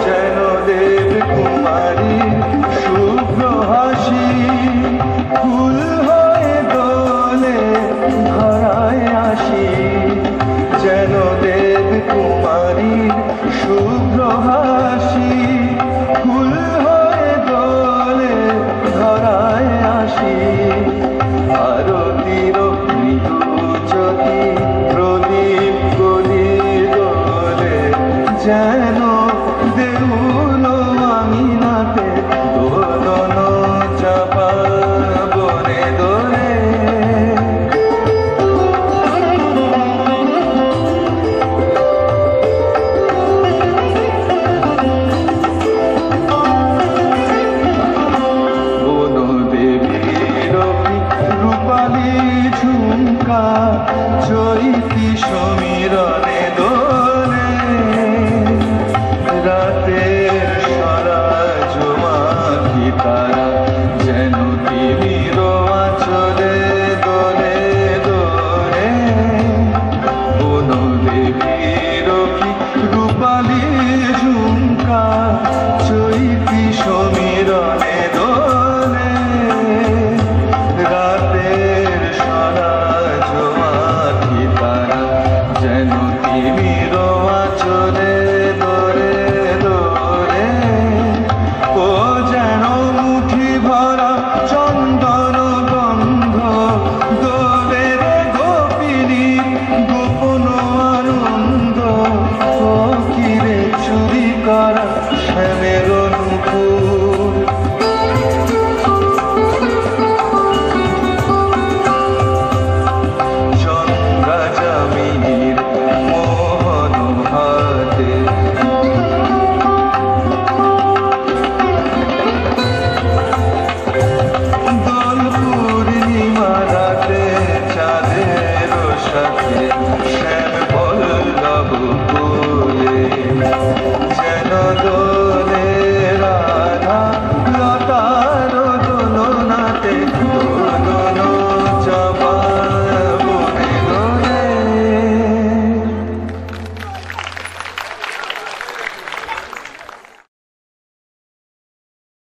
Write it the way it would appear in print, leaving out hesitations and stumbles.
যেন দেব কুমারীর শুভ্র হাসি ফুল হয়ে দোলে ধরায় আসি। যেন দেব কুমারীর শুভ্র হাসি ফুল হয়ে দোলে ধরায় আসি। আরতির মৃদু জ্যোতি প্রদীপ গলি দোলে যেন দেউল আমিনাতে দোলন চাপা বনে দোলে। রূপালী ঝুমকা চৈতি সমীরণে